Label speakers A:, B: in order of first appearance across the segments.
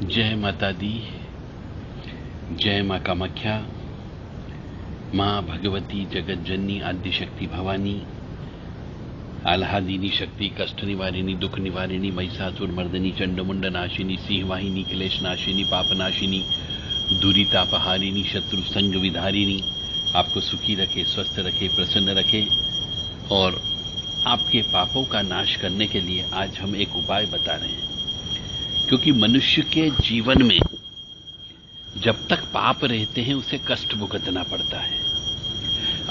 A: जय माता दी, जय माँ कामाख्या, माँ भगवती जगत जननी आद्य शक्ति भवानी, आल्हादिनी शक्ति, कष्ट निवारिणी, दुख निवारिणी, महिषासुर मर्दनी, चंडमुंड नाशिनी, सिंहवाहिनी, क्लेश नाशिनी, पाप नाशिनी, दुरितापहारिणी, शत्रु संग विधारिणी, आपको सुखी रखे, स्वस्थ रखे, प्रसन्न रखे और आपके पापों का नाश करने के लिए आज हम एक उपाय बता रहे हैं। क्योंकि मनुष्य के जीवन में जब तक पाप रहते हैं उसे कष्ट भुगतना पड़ता है।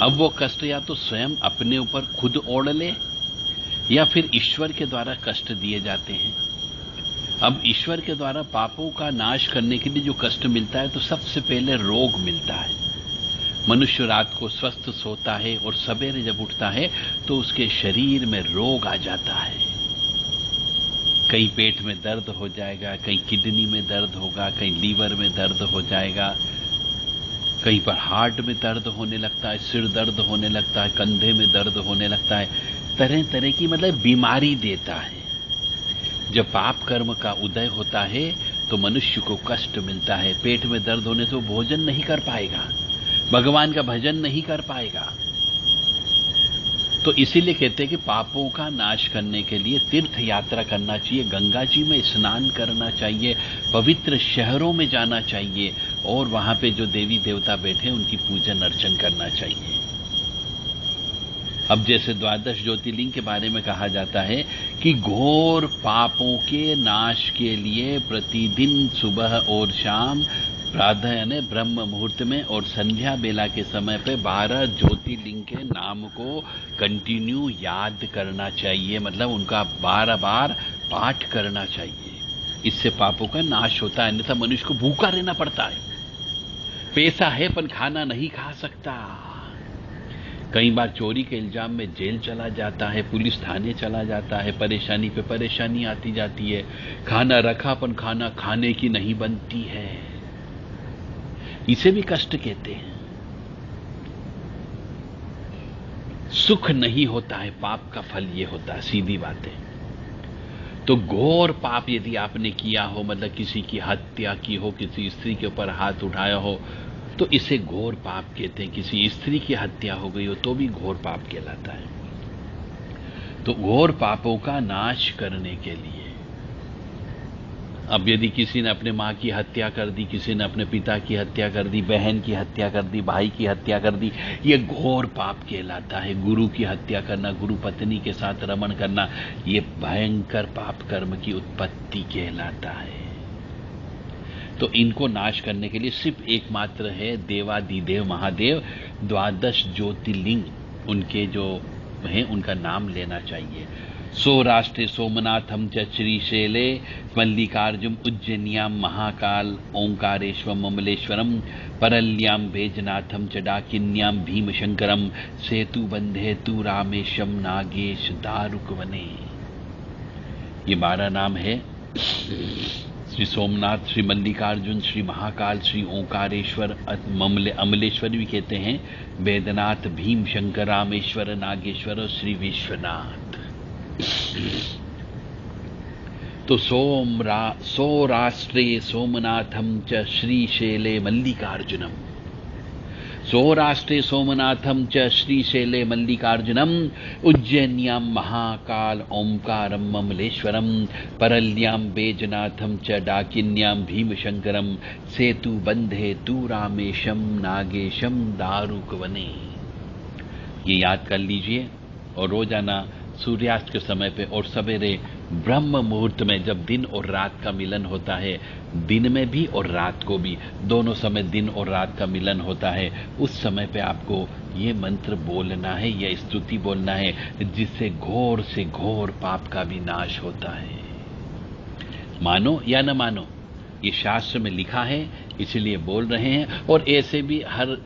A: अब वो कष्ट या तो स्वयं अपने ऊपर खुद ओढ़ ले या फिर ईश्वर के द्वारा कष्ट दिए जाते हैं। अब ईश्वर के द्वारा पापों का नाश करने के लिए जो कष्ट मिलता है तो सबसे पहले रोग मिलता है। मनुष्य रात को स्वस्थ सोता है और सवेरे जब उठता है तो उसके शरीर में रोग आ जाता है। कहीं पेट में दर्द हो जाएगा, कहीं किडनी में दर्द होगा, कहीं लीवर में दर्द हो जाएगा, कहीं पर हार्ट में दर्द होने लगता है, सिर दर्द होने लगता है, कंधे में दर्द होने लगता है। तरह तरह की मतलब बीमारी देता है। जब पाप कर्म का उदय होता है तो मनुष्य को कष्ट मिलता है। पेट में दर्द होने से वो भोजन नहीं कर पाएगा, भगवान का भजन नहीं कर पाएगा। तो इसीलिए कहते हैं कि पापों का नाश करने के लिए तीर्थ यात्रा करना चाहिए, गंगा जी में स्नान करना चाहिए, पवित्र शहरों में जाना चाहिए और वहां पे जो देवी देवता बैठे हैं उनकी पूजन अर्चन करना चाहिए। अब जैसे द्वादश ज्योतिर्लिंग के बारे में कहा जाता है कि घोर पापों के नाश के लिए प्रतिदिन सुबह और शाम प्रातः यानी ब्रह्म मुहूर्त में और संध्या बेला के समय पे 12 ज्योतिर्लिंग के नाम को कंटिन्यू याद करना चाहिए। मतलब उनका 12 बार पाठ करना चाहिए। इससे पापों का नाश होता है। अन्यथा मनुष्य को भूखा रहना पड़ता है। पैसा है पर खाना नहीं खा सकता। कई बार चोरी के इल्जाम में जेल चला जाता है, पुलिस थाने चला जाता है, परेशानी पे परेशानी आती जाती है। खाना रखा पर खाना खाने की नहीं बनती है, इसे भी कष्ट कहते हैं। सुख नहीं होता है, पाप का फल ये होता है, सीधी बात है। तो घोर पाप यदि आपने किया हो, मतलब किसी की हत्या की हो, किसी स्त्री के ऊपर हाथ उठाया हो, तो इसे घोर पाप कहते हैं। किसी स्त्री की हत्या हो गई हो तो भी घोर पाप कहलाता है। तो घोर पापों का नाश करने के लिए अब यदि किसी ने अपने मां की हत्या कर दी, किसी ने अपने पिता की हत्या कर दी, बहन की हत्या कर दी, भाई की हत्या कर दी, ये घोर पाप कहलाता है। गुरु की हत्या करना, गुरु पत्नी के साथ रमण करना, ये भयंकर पाप कर्म की उत्पत्ति कहलाता है। तो इनको नाश करने के लिए सिर्फ एकमात्र है देवादिदेव महादेव, द्वादश ज्योतिर्लिंग उनके जो हैं उनका नाम लेना चाहिए। सौराष्ट्रे सोमनाथम च श्रीशैले मल्लिकार्जुम उज्जैन्याम महाकाल ओंकारेश्वरम अमलेश्वरम परल्याम बैजनाथम च डाकिन्याम भीमशंकरम सेतु बंधे तु रामेशम नागेश दारुकवने। ये 12 नाम है। श्री सोमनाथ, श्री मल्लिकार्जुन, श्री महाकाल, श्री ओंकारेश्वर, अमलेश्वर भी कहते हैं, बैद्यनाथ, भीम शंकर, रामेश्वर, नागेश्वर और श्री विश्वनाथ। तो सौराष्ट्रे सोमनाथम च श्रीशैले मल्लिकार्जुनम, सौराष्ट्रे सोमनाथम च श्रीशैले मल्लिकार्जुनम उज्जैन्याम महाकाल ओंकारम अमलेश्वरम परल्याम बैजनाथम च डाकिन्याम भीमशंकरम सेतु बंधे तु रामेशम नागेशम दारुकवने। ये याद कर लीजिए और रोजाना सूर्यास्त के समय पे और सवेरे ब्रह्म मुहूर्त में, जब दिन और रात का मिलन होता है, दिन में भी और रात को भी, दोनों समय दिन और रात का मिलन होता है, उस समय पे आपको ये मंत्र बोलना है, यह स्तुति बोलना है, जिससे घोर से घोर पाप का भी नाश होता है। मानो या न मानो, ये शास्त्र में लिखा है, इसलिए बोल रहे हैं। और ऐसे भी हर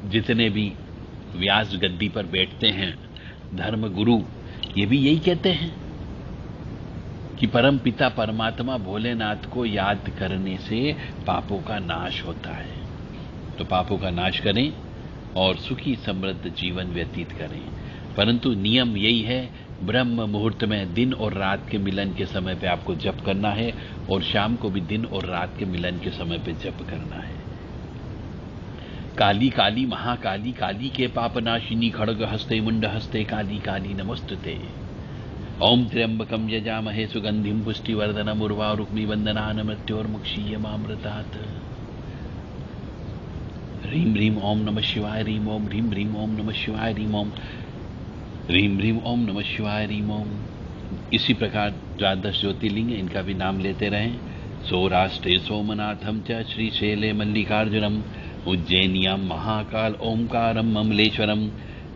A: जितने भी व्यास गद्दी पर बैठते हैं धर्म गुरु, ये भी यही कहते हैं कि परम पिता परमात्मा भोलेनाथ को याद करने से पापों का नाश होता है। तो पापों का नाश करें और सुखी समृद्ध जीवन व्यतीत करें। परंतु नियम यही है ब्रह्म मुहूर्त में दिन और रात के मिलन के समय पे आपको जप करना है, और शाम को भी दिन और रात के मिलन के समय पे जप करना है। काली काली महाकाली काली के पापनाशिनी खड़ग हस्ते मुंड हस्ते काली काली नमोस्तुते। ओम त्र्यंबकम यजामहे सुगंधिम पुष्टिवर्धनम उर्वारुक्मी वंदनान मृत्योर्मुक्षीयमामृतात्। ह्रीं ह्रीं ओम नमः शिवाय, ह्रीं ओम ह्रीं ह्रीं ओम नमः शिवाय, ह्रीं ओम ह्रीं ह्रीं ओम नमः शिवाय, ह्रीं ओम। इसी प्रकार 12 ज्योतिर्लिंग, इनका भी नाम लेते रहें। सौराष्ट्रे सोमनाथम च श्रीशैले मल्लिकार्जुनम, उज्जैन्यां महाकाल ओंकारम ममलेश्वरम,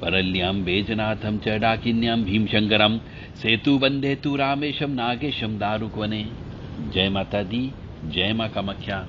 A: परल्यां बैजनाथम च डाकिन्यां भीमशंकरम, सेतुबंधे तु रामेशम नागेशम दारुकवने। जय माता दी, जय मां कामाख्या।